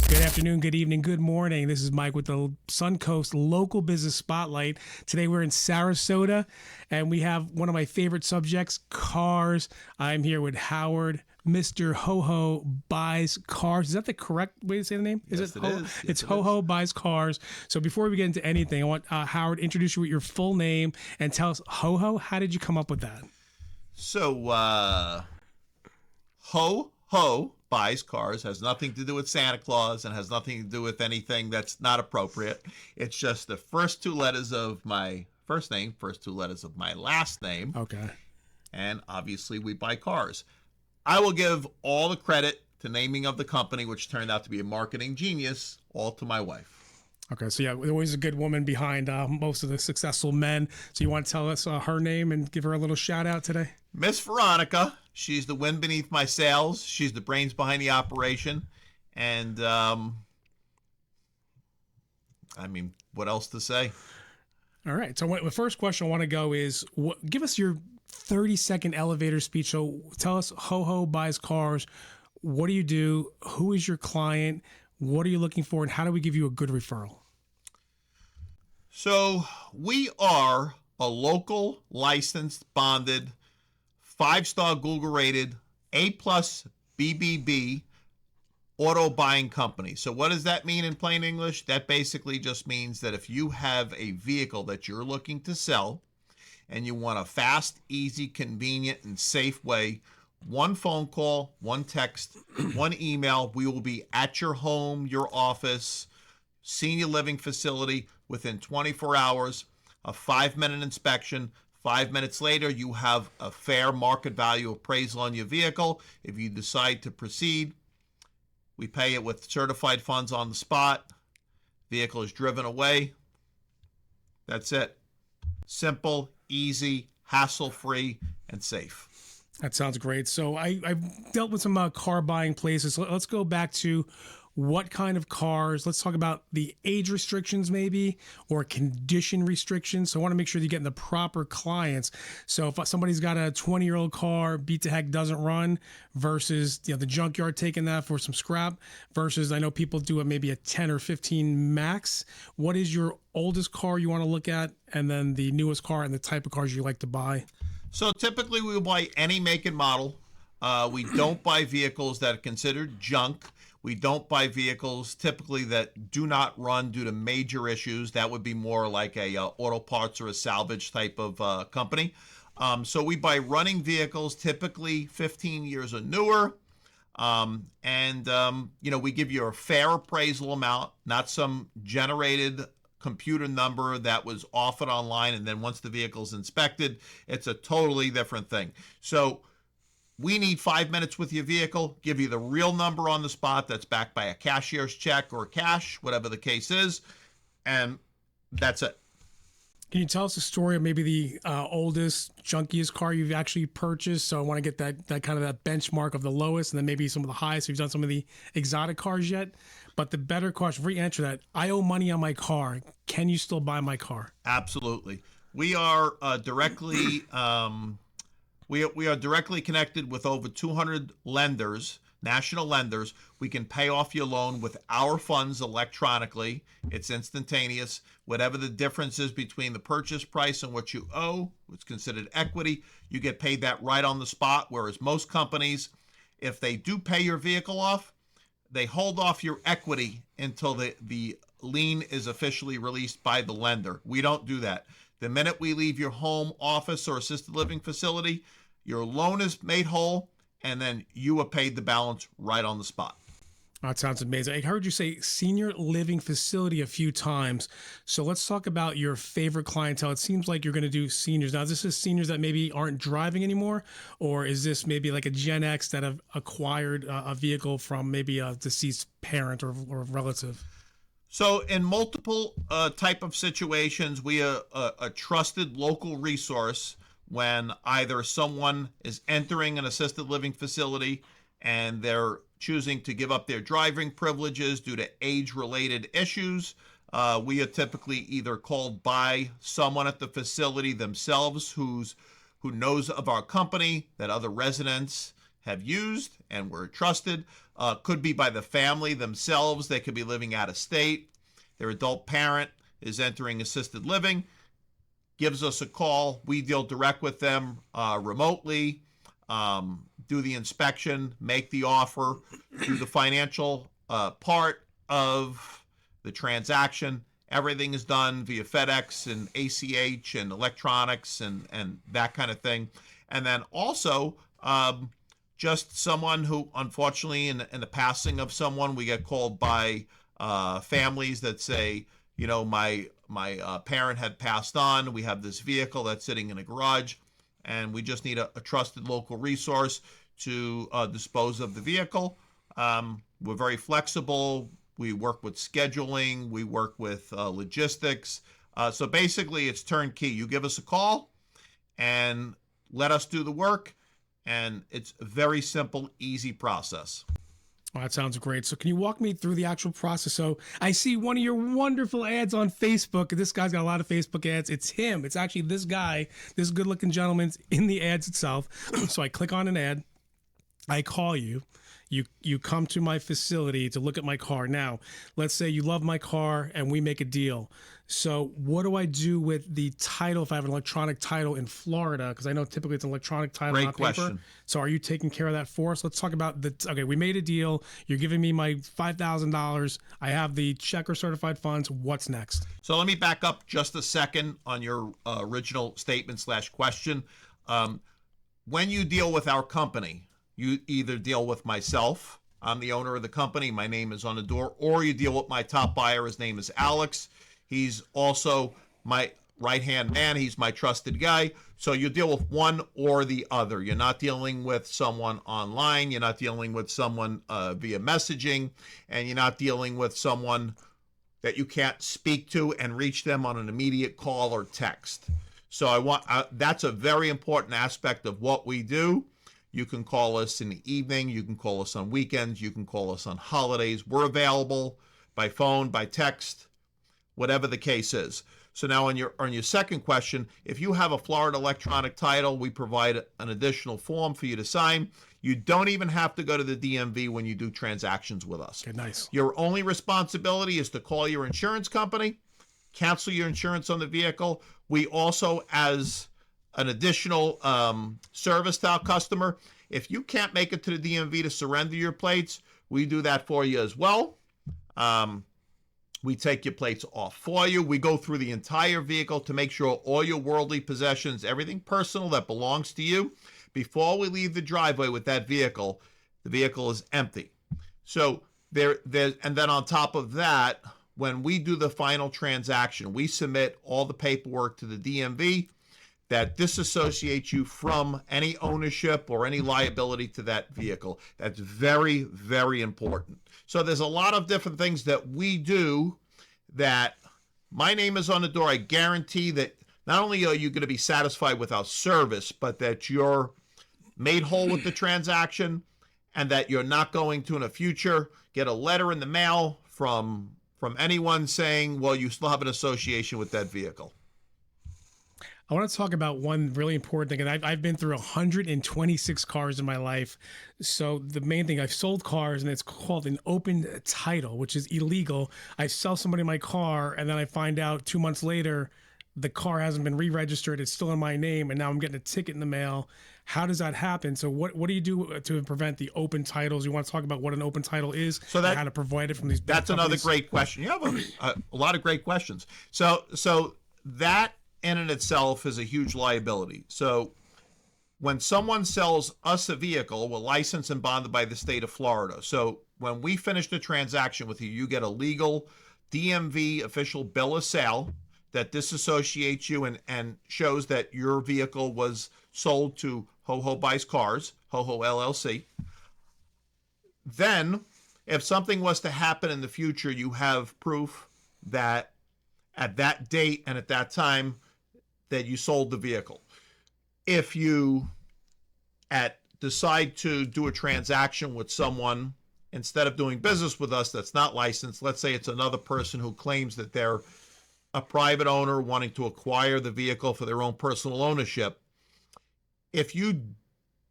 Good afternoon, good evening, good morning. This is Mike with the Suncoast Local Business Spotlight. Today we're in Sarasota, and we have one of my favorite subjects, cars. I'm here with Howard. Mr. Ho-Ho Buys Cars. Is that the correct way to say the name? Yes, Is it? It is. Yes, It's it Ho-Ho is. Buys Cars. So before we get into anything, I want Howard introduce you with your full name and tell us, Ho-Ho, how did you come up with that? So, Ho-Ho Buys Cars has nothing to do with Santa Claus and has nothing to do with anything that's not appropriate. It's just the first two letters of my first name, first two letters of my last name. Okay. And obviously we buy cars. I will give all the credit to naming of the company, which turned out to be a marketing genius, all to my wife. Okay, so yeah, there's always a good woman behind most of the successful men. So you want to tell us her name and give her a little shout out today? Miss Veronica, she's the wind beneath my sails. She's the brains behind the operation. And, what else to say? All right, so the first question I want to go is, give us your 30-second elevator speech. So tell us, Ho-Ho Buys Cars. What do you do? Who is your client? What are you looking for? And how do we give you a good referral? So we are a local, licensed, bonded, 5-star Google rated, A+ BBB auto buying company. So what does that mean in plain English? That basically just means that if you have a vehicle that you're looking to sell and you want a fast, easy, convenient, and safe way, one phone call, one text, one email, we will be at your home, your office, senior living facility within 24 hours, a 5-minute inspection. 5 minutes later, you have a fair market value appraisal on your vehicle. If you decide to proceed, we pay it with certified funds on the spot. Vehicle is driven away. That's it. Simple, easy, hassle-free, and safe. That sounds great. So I've dealt with some car buying places. So let's go back to what kind of cars. Let's talk about the age restrictions maybe, or condition restrictions. So I want to make sure you're getting the proper clients. So if somebody's got a 20-year-old car, beat to heck, doesn't run, versus the junkyard taking that for some scrap, versus I know people do maybe a 10 or 15 max. What is your oldest car you want to look at, and then the newest car and the type of cars you like to buy? So typically we will buy any make and model. We don't buy vehicles that are considered junk. We don't buy vehicles typically that do not run due to major issues. That would be more like a auto parts or a salvage type of company. So we buy running vehicles, typically 15 years or newer. We give you a fair appraisal amount, not some generated computer number that was offered online, and then once the vehicle's inspected, it's a totally different thing. So we need 5 minutes with your vehicle, give you the real number on the spot that's backed by a cashier's check or cash, whatever the case is, and that's it. Can you tell us a story of maybe the oldest, junkiest car you've actually purchased? So I want to get that kind of that benchmark of the lowest, and then maybe some of the highest. We've done some of the exotic cars yet, but the better question, before you answer that, I owe money on my car. Can you still buy my car? Absolutely. We are directly we are directly connected with over 200 lenders, national lenders. We can pay off your loan with our funds electronically. It's instantaneous. Whatever the difference is between the purchase price and what you owe, it's considered equity. You get paid that right on the spot, whereas most companies, if they do pay your vehicle off, they hold off your equity until the lien is officially released by the lender. We don't do that. The minute we leave your home, office, or assisted living facility, your loan is made whole, and then you are paid the balance right on the spot. That sounds amazing. I heard you say senior living facility a few times. So let's talk about your favorite clientele. It seems like you're going to do seniors. Now, this is seniors that maybe aren't driving anymore, or is this maybe like a Gen X that have acquired a vehicle from maybe a deceased parent or relative? So in multiple type of situations, we are a trusted local resource when either someone is entering an assisted living facility and they're choosing to give up their driving privileges due to age-related issues. We are typically either called by someone at the facility themselves who knows of our company that other residents have used and we're trusted, Could be by the family themselves. They could be living out of state. Their adult parent is entering assisted living, gives us a call. We deal direct with them remotely, do the inspection, make the offer, do the financial part of the transaction. Everything is done via FedEx and ACH and electronics and that kind of thing. And then also, just someone who, unfortunately, in the passing of someone, we get called by families that say, my parent had passed on. We have this vehicle that's sitting in a garage, and we just need a trusted local resource to dispose of the vehicle. We're very flexible. We work with scheduling. We work with logistics. So basically, it's turnkey. You give us a call and let us do the work, and it's a very simple, easy process. Oh, that sounds great. So can you walk me through the actual process? So I see one of your wonderful ads on Facebook. This guy's got a lot of Facebook ads. It's him. It's actually this guy, this good-looking gentleman's in the ads itself. So I click on an ad. I call you. You come to my facility to look at my car. Now, let's say you love my car and we make a deal. So what do I do with the title if I have an electronic title in Florida? Because I know typically it's an electronic title, Great not question. paper. So are you taking care of that for us? Let's talk about okay, we made a deal. You're giving me my $5,000. I have the check or certified funds. What's next? So let me back up just a second on your original statement / question. When you deal with our company, you either deal with myself, I'm the owner of the company, my name is on the door, or you deal with my top buyer, his name is Alex. He's also my right-hand man, he's my trusted guy. So you deal with one or the other. You're not dealing with someone online, you're not dealing with someone via messaging, and you're not dealing with someone that you can't speak to and reach them on an immediate call or text. So that's a very important aspect of what we do. You can call us in the evening. You can call us on weekends. You can call us on holidays. We're available by phone, by text, whatever the case is. So now on your second question, if you have a Florida electronic title, we provide an additional form for you to sign. You don't even have to go to the DMV when you do transactions with us. Okay, nice. Your only responsibility is to call your insurance company, cancel your insurance on the vehicle. We also, as an additional service to our customer, if you can't make it to the DMV to surrender your plates, we do that for you as well. We take your plates off for you. We go through the entire vehicle to make sure all your worldly possessions, everything personal that belongs to you, before we leave the driveway with that vehicle, the vehicle is empty. So and then on top of that, when we do the final transaction, we submit all the paperwork to the DMV that disassociates you from any ownership or any liability to that vehicle. That's very, very important. So there's a lot of different things that we do that my name is on the door. I guarantee that not only are you going to be satisfied with our service, but that you're made whole with the transaction, and that you're not going to, in the future, get a letter in the mail from anyone saying, well, you still have an association with that vehicle. I want to talk about one really important thing, and I've been through 126 cars in my life. So the main thing, I've sold cars, and it's called an open title, which is illegal. I sell somebody my car, and then I find out 2 months later the car hasn't been re-registered. It's still in my name, and now I'm getting a ticket in the mail. How does that happen? So what do you do to prevent the open titles? You want to talk about what an open title is, and how to provide it from these big That's companies? another great question. You have a lot of great questions. So that in and itself is a huge liability. So when someone sells us a vehicle, we're licensed and bonded by the state of Florida. So when we finish the transaction with you, you get a legal DMV official bill of sale that disassociates you and shows that your vehicle was sold to Ho Buys Cars, Ho LLC. Then, if something was to happen in the future, you have proof that at that date and at that time that you sold the vehicle. If you decide to do a transaction with someone, instead of doing business with us that's not licensed, let's say it's another person who claims that they're a private owner wanting to acquire the vehicle for their own personal ownership. If you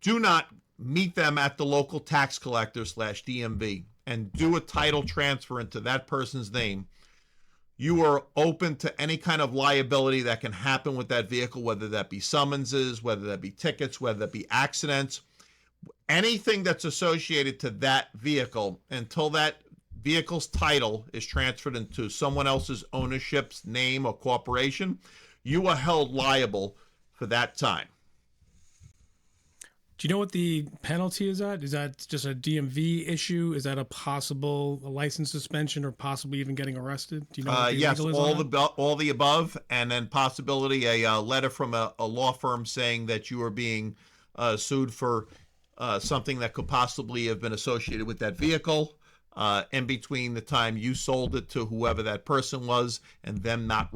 do not meet them at the local tax collector / DMV and do a title transfer into that person's name, you are open to any kind of liability that can happen with that vehicle, whether that be summonses, whether that be tickets, whether that be accidents, anything that's associated to that vehicle until that vehicle's title is transferred into someone else's ownership's name or corporation, you are held liable for that time. Do you know what the penalty is at? Is that just a DMV issue? Is that a possible license suspension or possibly even getting arrested? Do you know what the yes, legal is on that? all the above, and then possibility a letter from a law firm saying that you are being sued for something that could possibly have been associated with that vehicle in between the time you sold it to whoever that person was and them not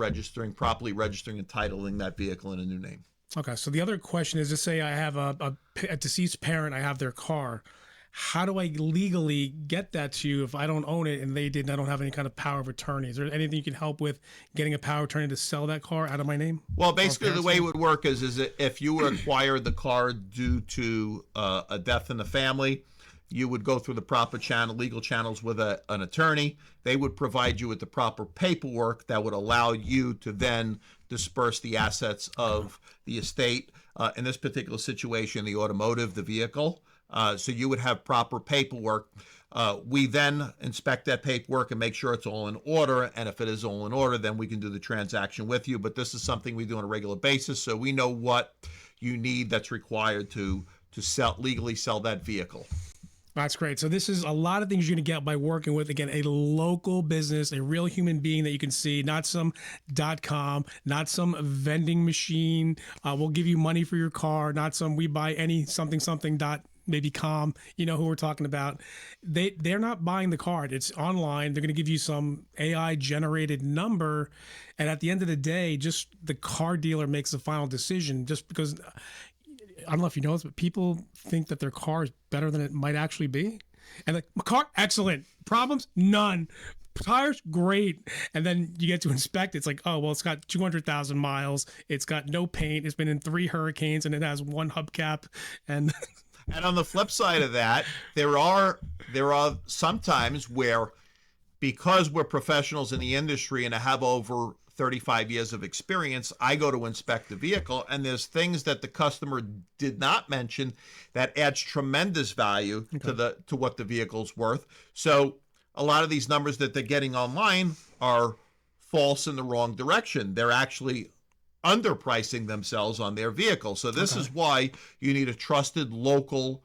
properly registering and titling that vehicle in a new name. Okay, so the other question is, to say I have a deceased parent, I have their car. How do I legally get that to you if I don't own it and they didn't? I don't have any kind of power of attorney. Is there anything you can help with getting a power of attorney to sell that car out of my name? Well, basically the way it would work is that if you acquired the car due to a death in the family, you would go through the proper legal channels with an attorney. They would provide you with the proper paperwork that would allow you to then disperse the assets of the estate. In this particular situation, the automotive, the vehicle. So you would have proper paperwork. We then inspect that paperwork and make sure it's all in order. And if it is all in order, then we can do the transaction with you. But this is something we do on a regular basis, so we know what you need that's required to legally sell that vehicle. That's great. So this is a lot of things you're going to get by working with, again, a local business, a real human being that you can see, not some .com, not some vending machine. We'll give you money for your car, not some we buy any something dot maybe com. You know who we're talking about. They're not buying the car. It's online. They're going to give you some AI generated number. And at the end of the day, just the car dealer makes the final decision, just because I don't know if you know this, but people think that their car is better than it might actually be. And like, my car, excellent. Problems? None. Tires? Great. And then you get to inspect it. It's like, oh, well, it's got 200,000 miles. It's got no paint. It's been in 3 hurricanes and it has 1 hubcap. And and on the flip side of that, there are sometimes where, because we're professionals in the industry and I have over 35 years of experience, I go to inspect the vehicle, and there's things that the customer did not mention that adds tremendous value to what the vehicle's worth. So a lot of these numbers that they're getting online are false in the wrong direction. They're actually underpricing themselves on their vehicle. So this is why you need a trusted local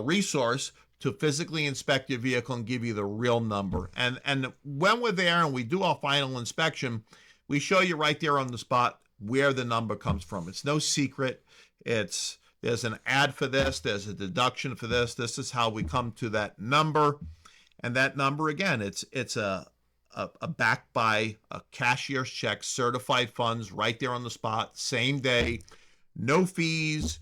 resource to physically inspect your vehicle and give you the real number. And when we're there and we do our final inspection, we show you right there on the spot where the number comes from. It's no secret. There's an ad for this. There's a deduction for this. This is how we come to that number. And that number, again, it's a backed by a cashier's check, certified funds right there on the spot, same day, no fees,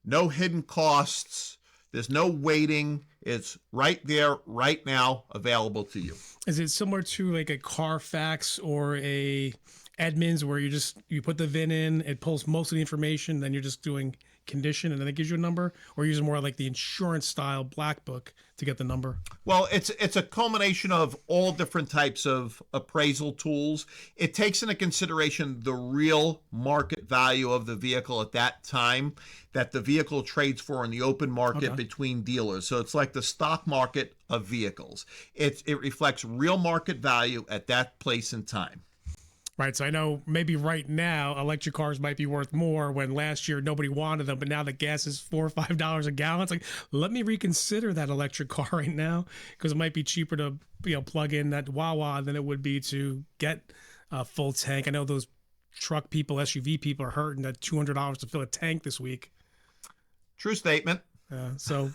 no hidden costs. There's no waiting. It's right there, right now, available to you. is it similar to like a Carfax or a Edmunds where you put the VIN in, it pulls most of the information, then you're just doing condition and then it gives you a number, or using more like the insurance style black book to get the number? Well, it's a culmination of all different types of appraisal tools. It takes into consideration the real market value of the vehicle at that time that the vehicle trades for in the open market between dealers. So it's like the stock market of vehicles. It reflects real market value at that place and time. Right. So I know maybe right now electric cars might be worth more when last year nobody wanted them, but now the gas is $4 or $5 a gallon. It's like, let me reconsider that electric car right now, because it might be cheaper to plug in that Wawa than it would be to get a full tank. I know those truck people, SUV people are hurting that $200 to fill a tank this week. True statement. So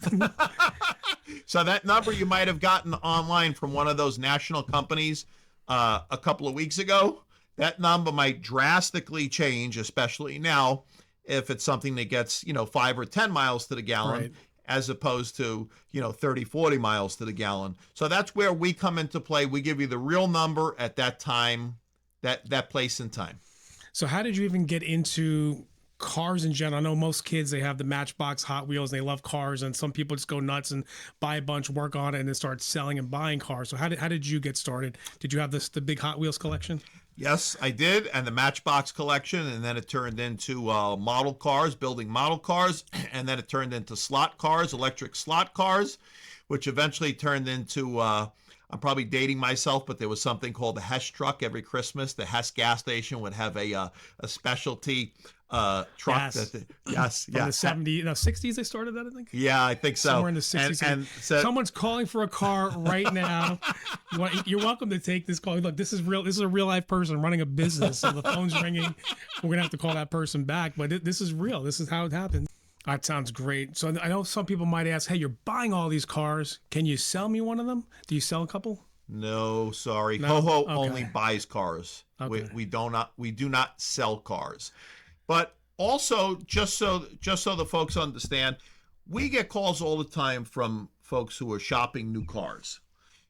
that number you might have gotten online from one of those national companies a couple of weeks ago, that number might drastically change, especially now, if it's something that gets, 5 or 10 miles to the gallon, right, as opposed to, 30, 40 miles to the gallon. So that's where we come into play. We give you the real number at that time, that place and time. So how did you even get into cars in general. I know most kids, they have the Matchbox Hot Wheels and they love cars, and some people just go nuts and buy a bunch, work on it, and then start selling and buying cars. So how did you get started? Did you have the big Hot Wheels collection? Yes, I did, and the Matchbox collection, and then it turned into model cars, building model cars, and then it turned into slot cars, electric slot cars, which eventually turned into, I'm probably dating myself, but there was something called the Hess truck every Christmas. The Hess gas station would have a specialty truck. Yes. Yes, From the 70s, no, 60s they started that, I think. Yeah, I think so. Somewhere in the 60s. And so, someone's calling for a car right now. You're welcome to take this call. Look, this is real. This is a real life person running a business. So the phone's ringing. We're gonna have to call that person back. But this is real. This is how it happens. That sounds great. So I know some people might ask, "Hey, you're buying all these cars. Can you sell me one of them? Do you sell a couple?" no, sorry. No? Ho-Ho Okay. only buys cars. Okay. We do not sell cars. But also, just so the folks understand, we get calls all the time from folks who are shopping new cars.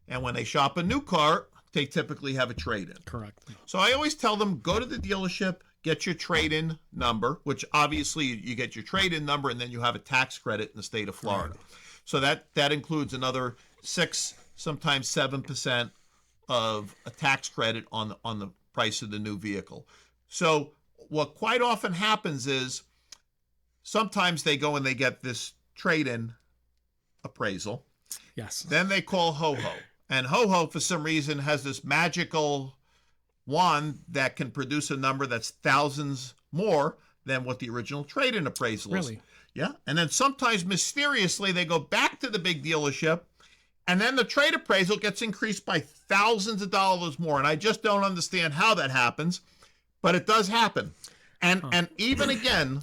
And when they shop a new car, they typically have a trade-in. Correct. So I always tell them, go to the dealership, get your trade-in number, which obviously you get your trade-in number, and then you have a tax credit in the state of Florida. Right. So that includes another 6, sometimes 7% of a tax credit on the price of the new vehicle. So what quite often happens is sometimes they go and they get this trade-in appraisal. Yes. Then they call Ho-Ho. And Ho-Ho, for some reason, has this magical wand that can produce a number that's thousands more than what the original trade-in appraisal is. Really? Yeah. And then sometimes mysteriously they go back to the big dealership, and then the trade appraisal gets increased by thousands of dollars more. And I just don't understand how that happens, but it does happen. And even again,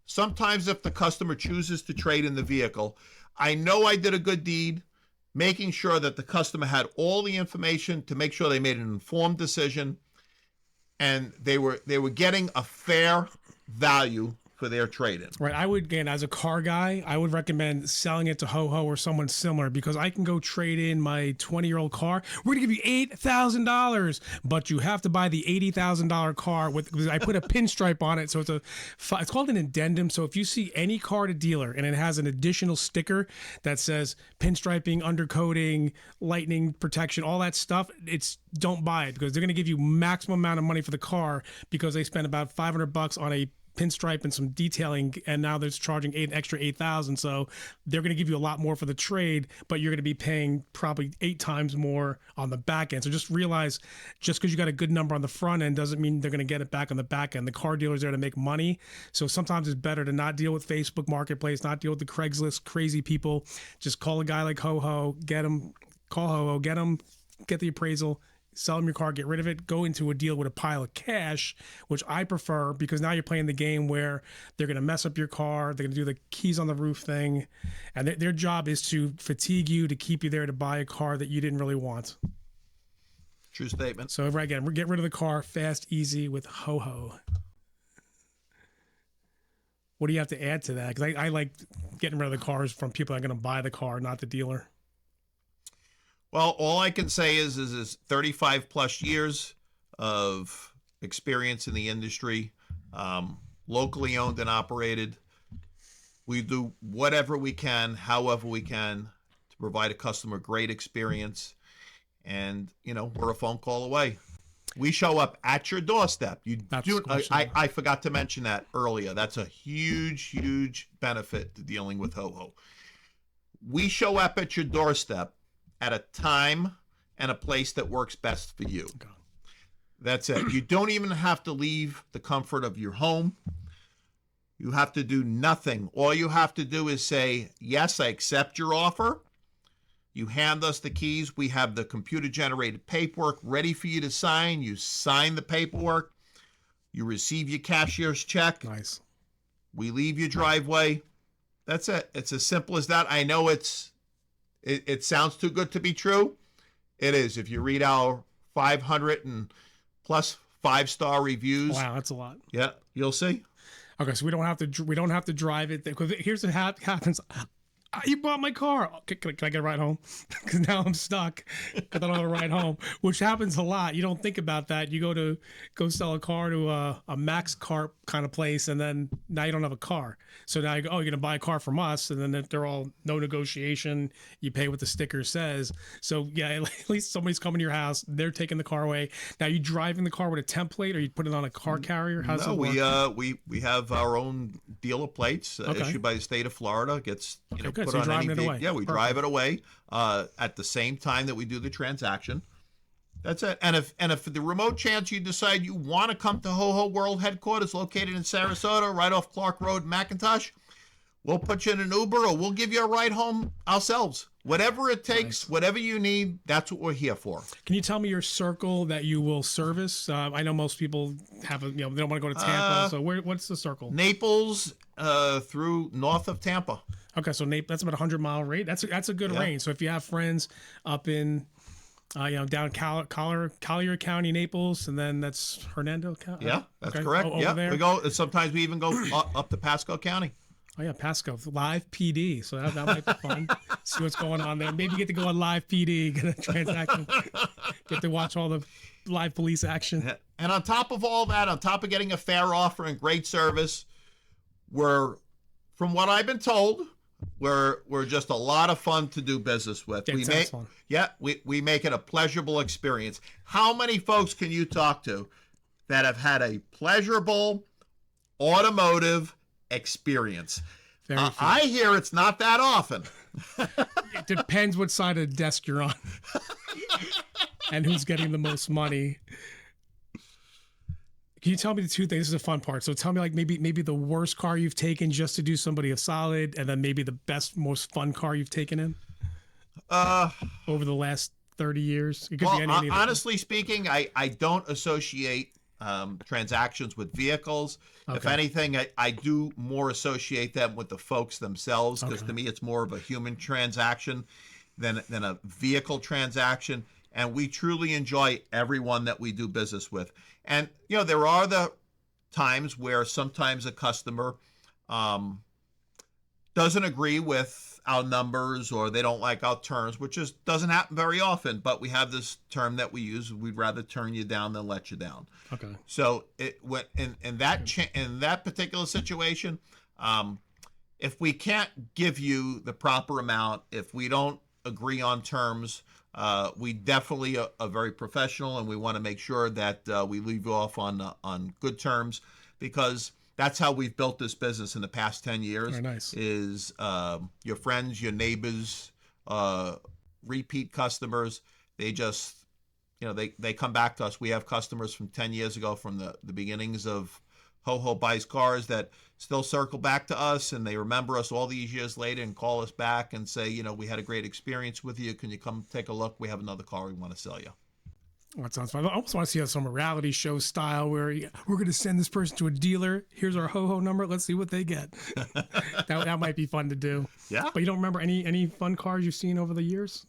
sometimes if the customer chooses to trade in the vehicle, I know I did a good deed making sure that the customer had all the information to make sure they made an informed decision and they were getting a fair value for their trade-in. Right. I would, again, as a car guy, I would recommend selling it to Ho-Ho or someone similar, because I can go trade in my 20-year-old car. We're going to give you $8,000, but you have to buy the $80,000 car with, I put a pinstripe on it. So it's called an addendum. So if you see any car at a dealer and it has an additional sticker that says pinstriping, undercoating, lightning protection, all that stuff, don't buy it, because they're going to give you maximum amount of money for the car because they spent about $500 on a pinstripe and some detailing, and now they're charging an extra $8,000. So they're going to give you a lot more for the trade, but you're going to be paying probably 8 times more on the back end. So just realize, just because you got a good number on the front end doesn't mean they're going to get it back on the back end. The car dealer's there to make money. So sometimes it's better to not deal with Facebook Marketplace, not deal with the Craigslist crazy people. Just call a guy like Ho-Ho, call Ho-Ho, get the appraisal, sell them your car, get rid of it, go into a deal with a pile of cash, which I prefer, because now you're playing the game where they're going to mess up your car, they're going to do the keys on the roof thing, and their job is to fatigue you, to keep you there to buy a car that you didn't really want. True statement. So again, we're getting rid of the car fast, easy with Ho-Ho. What do you have to add to that? Because I like getting rid of the cars from people that are going to buy the car, not the dealer. Well, all I can say is 35 plus years of experience in the industry, locally owned and operated. We do whatever we can, however we can, to provide a customer great experience. And, we're a phone call away. We show up at your doorstep. I forgot to mention that earlier. That's a huge, huge benefit to dealing with Ho-Ho. We show up at your doorstep at a time and a place that works best for you. Okay. That's it. You don't even have to leave the comfort of your home. You have to do nothing. All you have to do is say, yes, I accept your offer. You hand us the keys. We have the computer-generated paperwork ready for you to sign. You sign the paperwork. You receive your cashier's check. Nice. We leave your driveway. That's it. It's as simple as that. I know it sounds too good to be true. It is. If you read our 500 and plus 5-star reviews. Wow, that's a lot. Yeah, you'll see. Okay, so we don't have to drive it, because here's what happens. You bought my car. Can I get a ride home? Because now I'm stuck because I don't have a ride home, which happens a lot. You don't think about that. You go sell a car to a Max Car kind of place, and then now you don't have a car. So now you go, oh, you're going to buy a car from us, and then they're all no negotiation. You pay what the sticker says. So yeah, at least somebody's coming to your house. They're taking the car away. Now you driving the car with a template, or you put it on a car carrier? How's No, it work? we have our own dealer plates issued by the state of Florida. Gets Good. put So you're on driving any it away. yeah, we Perfect. drive it away at the same time that we do the transaction. That's it. And if the remote chance you decide you want to come to Ho Ho World headquarters located in Sarasota, right off Clark Road, McIntosh, we'll put you in an Uber or we'll give you a ride home ourselves. Whatever it takes, whatever you need, that's what we're here for. Can you tell me your circle that you will service? I know most people have they don't want to go to Tampa. So what's the circle? Naples through north of Tampa. Okay, so that's about 100-mile rate. That's a good range. So if you have friends up in down Collier County, Naples, and then that's Hernando County. Yeah, that's correct. Over Yeah, there. we go. Sometimes we even go up to Pasco County. Oh yeah, Pasco live PD. So that might be fun. See what's going on there. Maybe get to go on live PD, get a transaction, get to watch all the live police action. And on top of all that, on top of getting a fair offer and great service, from what I've been told, we're just a lot of fun to do business with. It sounds fun. Yeah, we make it a pleasurable experience. How many folks can you talk to that have had a pleasurable automotive experience? Very few. I hear it's not that often. It depends what side of the desk you're on and who's getting the most money. Can you tell me the two things? This is the fun part. So tell me, like, maybe the worst car you've taken just to do somebody a solid, and then maybe the best, most fun car you've taken in over the last 30 years. It could be any honestly speaking, I don't associate transactions with vehicles. Okay. If anything, I do more associate them with the folks themselves, because to me it's more of a human transaction than a vehicle transaction. And we truly enjoy everyone that we do business with. And there are the times where sometimes a customer doesn't agree with our numbers, or they don't like our terms, which just doesn't happen very often. But we have this term that we use: we'd rather turn you down than let you down. Okay. So in that particular situation, if we can't give you the proper amount, if we don't agree on terms, we definitely are very professional, and we want to make sure that we leave you off on good terms, because that's how we've built this business in the past 10 years. Very nice. Is your friends, your neighbors, repeat customers. They just, they come back to us. We have customers from 10 years ago, from the beginnings of Ho Ho Buys Cars, that still circle back to us, and they remember us all these years later and call us back and say, we had a great experience with you. Can you come take a look? We have another car we want to sell you. Oh, that sounds fun. I also want to see some reality show style where we're going to send this person to a dealer. Here's our Ho Ho number. Let's see what they get. that might be fun to do. Yeah. But you don't remember any fun cars you've seen over the years?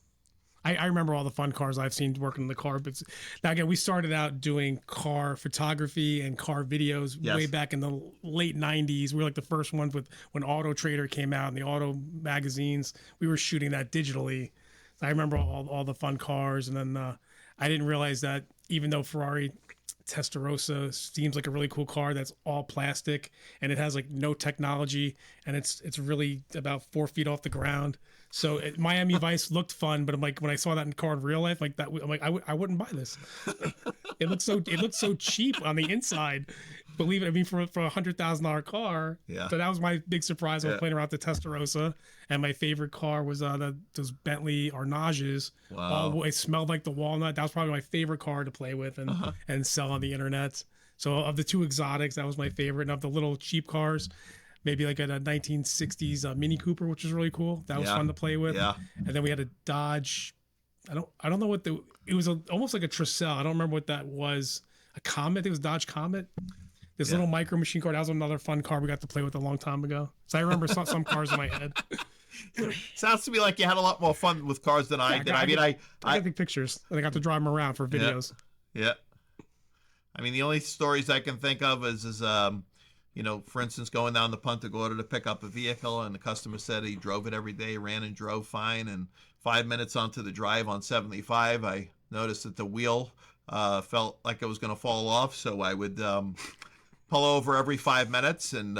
I remember all the fun cars I've seen working in the car. But now, again, we started out doing car photography and car videos way back in the late 90s. We were like the first ones when Auto Trader came out and the auto magazines. We were shooting that digitally. I remember all the fun cars. And then I didn't realize that even though Ferrari Testarossa seems like a really cool car that's all plastic and it has like no technology, and it's really about 4 feet off the ground. So Miami Vice looked fun, but I'm like, when I saw that in car in real life, like that, I'm like, I wouldn't buy this. It looks so cheap on the inside. Believe it, I mean, for a $100,000 car. Yeah. So that was my big surprise when I was playing around with the Testarossa, and my favorite car was those Bentley Arnages. Wow. It smelled like the walnut. That was probably my favorite car to play with and sell on the internet. So of the two exotics, that was my favorite. And of the little cheap cars, maybe like a 1960s Mini Cooper, which was really cool. That was fun to play with. Yeah. And then we had a Dodge. I don't know what it was, almost like a Tercel. I don't remember what that was. A Comet. I think it was Dodge Comet. This little micro machine car. That was another fun car we got to play with a long time ago. So I remember some cars in my head. Sounds to me like you had a lot more fun with cars than I did. I take pictures, and I got to drive them around for videos. Yeah. I mean, the only stories I can think of is For instance, going down the Punta Gorda to pick up a vehicle, and the customer said he drove it every day, ran and drove fine, and 5 minutes onto the drive on 75, I noticed that the wheel felt like it was going to fall off, so I would pull over every 5 minutes, and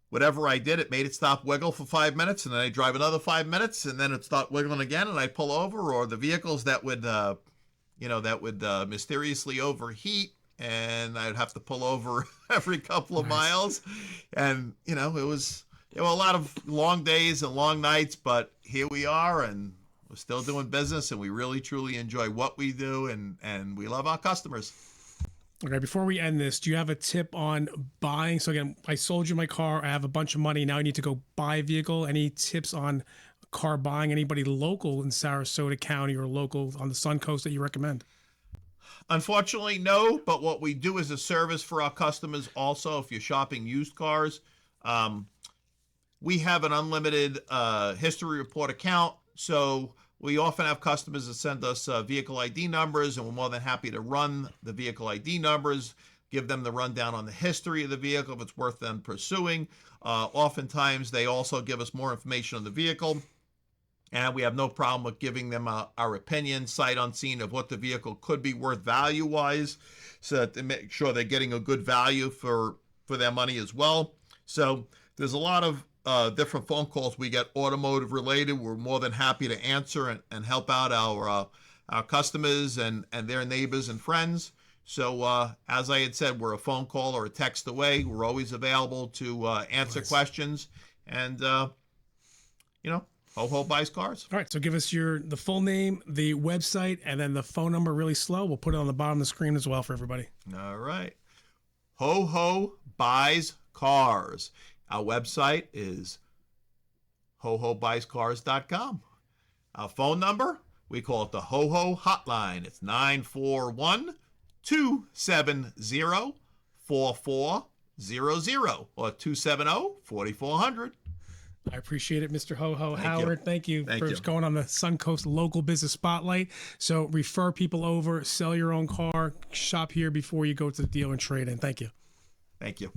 whatever I did, it made it stop wiggle for 5 minutes, and then I drive another 5 minutes, and then it stopped wiggling again, and I pull over. Or the vehicles that would, mysteriously overheat, and I'd have to pull over every couple of miles, and it was a lot of long days and long nights, but here we are, and we're still doing business, and we really truly enjoy what we do, and we love our customers. Okay, before we end this, do you have a tip on buying? So again, I sold you my car. I have a bunch of money. Now I need to go buy a vehicle. Any tips on car buying? Anybody local in Sarasota County or local on the Suncoast that you recommend? Unfortunately, no. But what we do is a service for our customers also. If you're shopping used cars, we have an unlimited history report account. So we often have customers that send us vehicle ID numbers, and we're more than happy to run the vehicle ID numbers, give them the rundown on the history of the vehicle if it's worth them pursuing. Oftentimes, they also give us more information on the vehicle, and we have no problem with giving them our opinion, sight unseen, of what the vehicle could be worth value-wise, so that they make sure they're getting a good value for their money as well. So there's a lot of different phone calls we get automotive related. We're more than happy to answer and help out our customers and their neighbors and friends. So as I had said, we're a phone call or a text away. We're always available to answer questions, and Ho Buys Cars. All right, so give us the full name, the website, and then the phone number really slow. We'll put it on the bottom of the screen as well for everybody. All right. Ho Buys Cars. Our website is hohobuyscars.com. Our phone number, we call it the Ho Hotline. It's 941-270-4400 or 270-4400. I appreciate it, Mr. Ho. Thank Howard, you. thank you Thank for you. going on the Suncoast Local Business Spotlight. So refer people over, sell your own car, shop here before you go to the dealer and trade in. Thank you. Thank you.